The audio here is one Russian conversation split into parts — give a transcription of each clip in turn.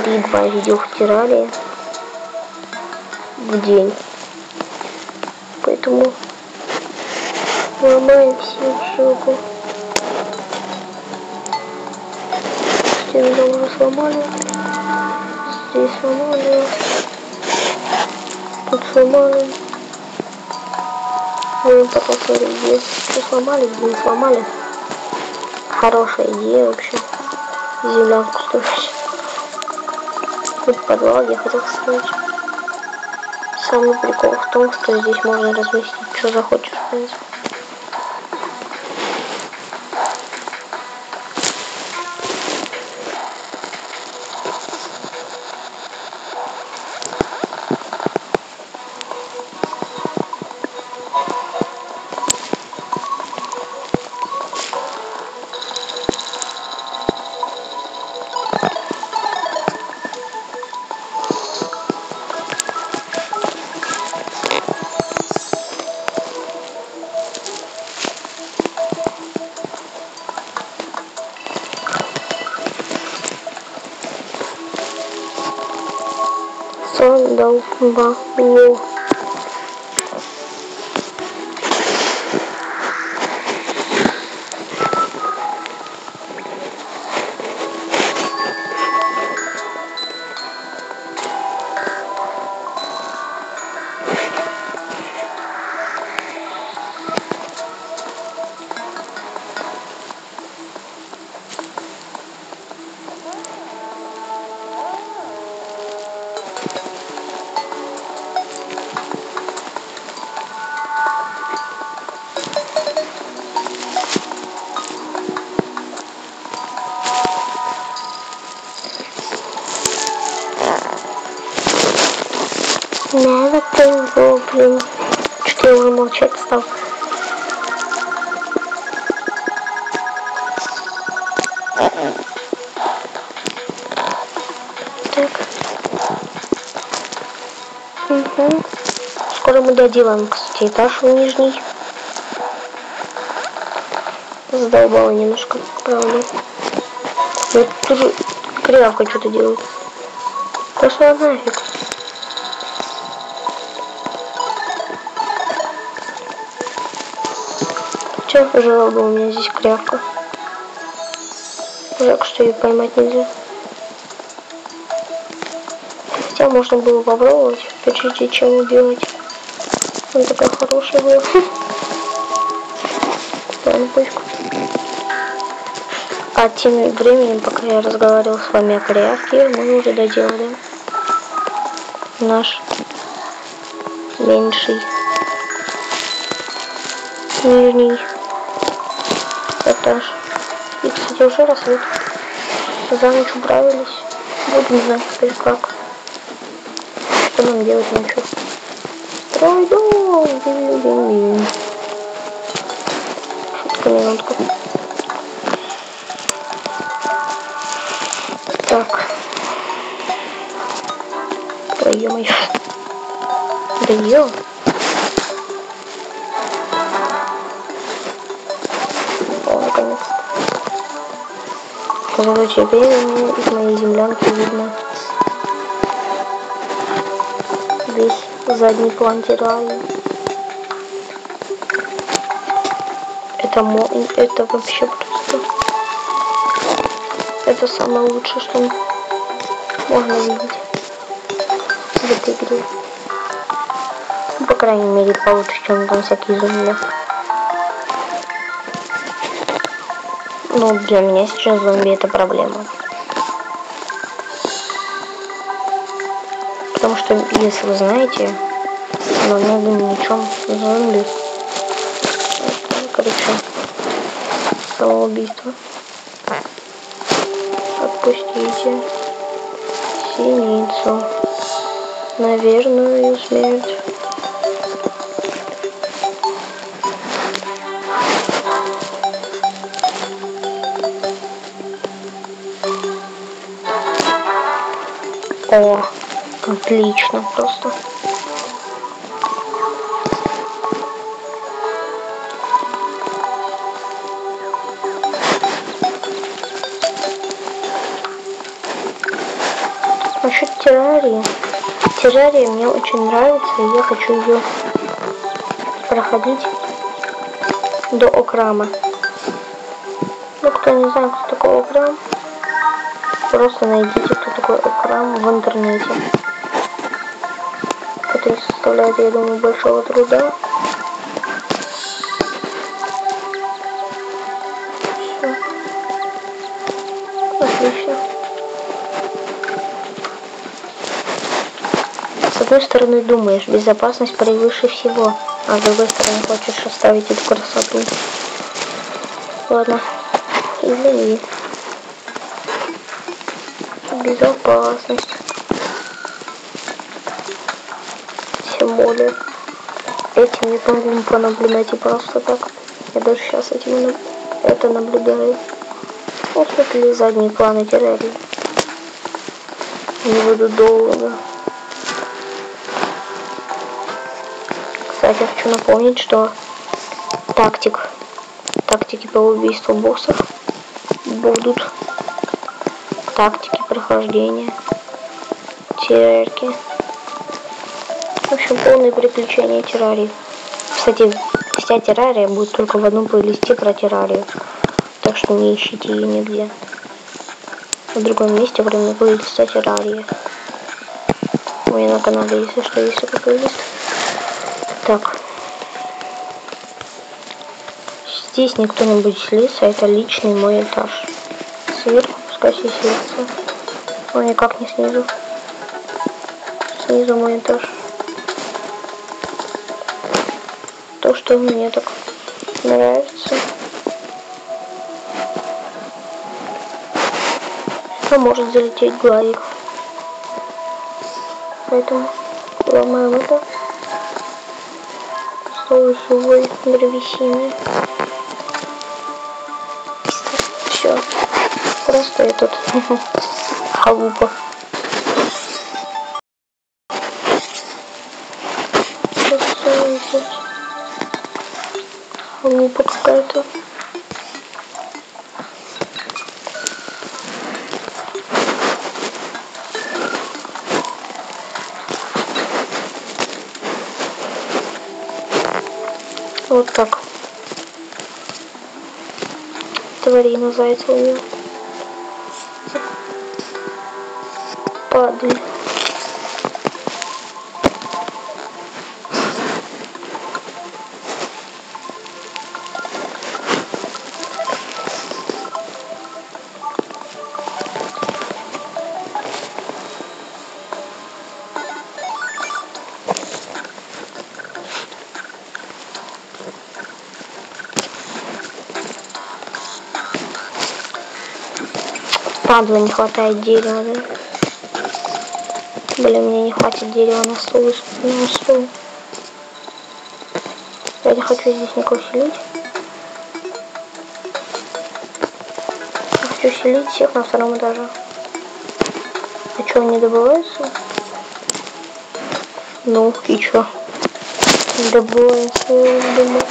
3-2 видео в Террарии в день. Поэтому ломаем всем ссылку. Стену уже сломали. Здесь сломали. Тут сломали. Будем потом смотреть, где что сломали, где не сломали. Хорошая идея вообще. Землянку строить. Тут подвал я хотел строить. Самый прикол в том, что здесь можно разместить, что захочешь, в принципе. Долба. Надо было, блин. Что-то я уже молчать стал. Так. Угу. Скоро мы доделаем, кстати, этаж в нижний. Задолбала немножко, правда. Вот тут кривавка что-то делает. Пошла нафиг. Че, желал бы у меня здесь кривавка. Жалко, что ее поймать нельзя. Хотя можно было попробовать, прежде чем убивать. Она такая хорошая была. Ладно, пусть. А тем временем, пока я разговаривал с вами о кривавке, мы уже доделали наш меньший нижний этаж. И, кстати, уже рассвет. За ночь управились. Будем знать теперь как. Что нам делать ночью. Пройдем. Шутка, минутку. Так. Ой, ё-моё. Да ё. О, наконец. Зато теперь из моей землянки видно весь задний план террарии. Это вообще просто. Это самое лучшее, что можно видеть в этой игре. По крайней мере, получше, чем там всякие зомби. Ну, для меня сейчас зомби это проблема. Потому что, если вы знаете, на многом ничем зомби. Короче, самоубийство. Отпустите синицу на верную смерть. О, отлично просто. Насчет террарии. Террария мне очень нравится, и я хочу ее проходить до Окрама. Ну, кто не знает, кто такой Окрам, просто найдите, кто такой Окрам в интернете. Это не составляет, я думаю, большого труда. Все. Отлично. С одной стороны думаешь, безопасность превыше всего, а с другой стороны хочешь оставить эту красоту. Ладно, извини. Безопасность. Тем более. Этим не могу понаблюдать и просто так. Я даже сейчас это наблюдаю. Вот смотри, задние планы террарии. Не буду долго. Кстати, я хочу напомнить, что тактики по убийству боссов будут. Тактики прохождения. Террарки. В общем, полное приключение террарии. Кстати, вся террария будет только в одном плейлисте про террарию. Так что не ищите ее нигде. В другом месте, кроме плейлиста террарии. У меня на канале, если что, есть такой плейлист. Так. Здесь никто не будет селиться, это личный мой этаж. Сверху пускай все селятся. Но никак не снизу. Снизу мой этаж. То, что мне так нравится. А может залететь гладик. Поэтому ломаем это. Стол сухой древесины. Все. Просто этот халупа. Халупа какая-то. Вот так. Тварина зайца у нее. Падай. Падла, не хватает дерева, да? Блин, мне не хватит дерева на стол. Я не хочу здесь никого селить. Я хочу селить всех на втором этаже. А что, они добываются? Ну, и чё? Добываются, я думаю.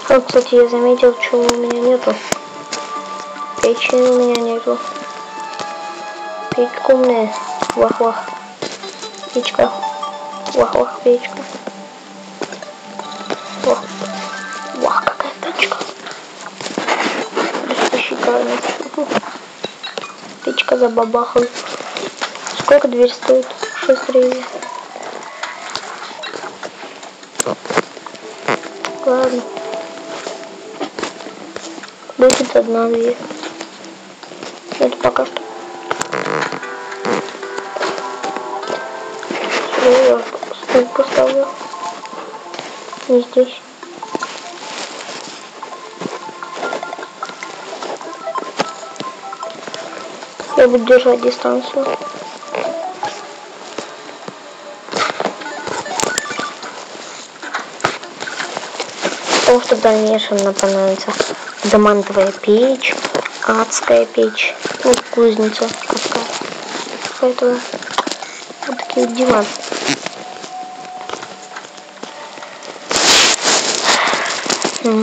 Вот, кстати, я заметил, чего у меня нету. Печи у меня нету. Печка умная. Вах-вах. Печка. Вах-вах, печка. Вах. Вах, какая печка. Просто шикарно. Печка забабахала. Сколько дверь стоит? 6 рублей. Ладно. Будет одна дверь. Это пока что. Сюда я стул поставлю. Не здесь. Я буду держать дистанцию. Потому что в дальнейшем нам понадобится домантовая печь, адская печь, ну, кузница адская. Поэтому вот такие вот дела. У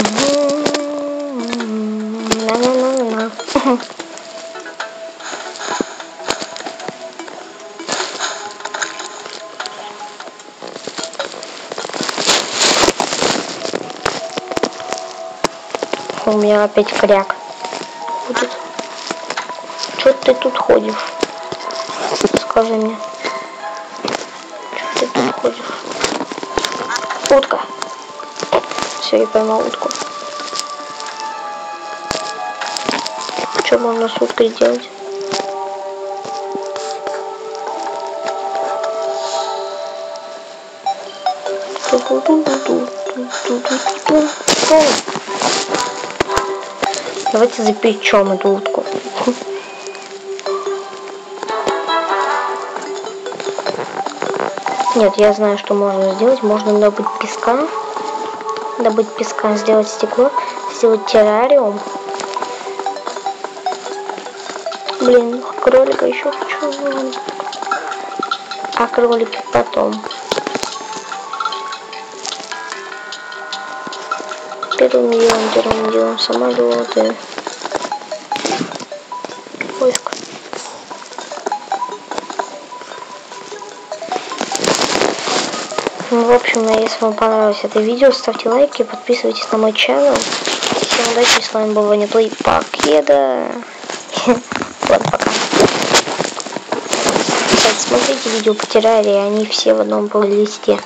меня опять кряк будет. Что ты тут ходишь? Скажи мне. Что ты тут ходишь? Утка. Все, я поймал утку. Что можно с уткой делать? Давайте запечем эту утку. Нет, я знаю, что можно сделать. Можно добыть песка, сделать стекло, сделать террариум. Блин, кролика еще хочу. А кролики потом. Первым делаем самолеты. Поиск. Ну, в общем, если вам понравилось это видео, ставьте лайки, подписывайтесь на мой канал. Всем удачи, с вами был Ваниплей. Покеда. Ладно, пока. Кстати, смотрите видео по террарии, они все в одном плейлисте.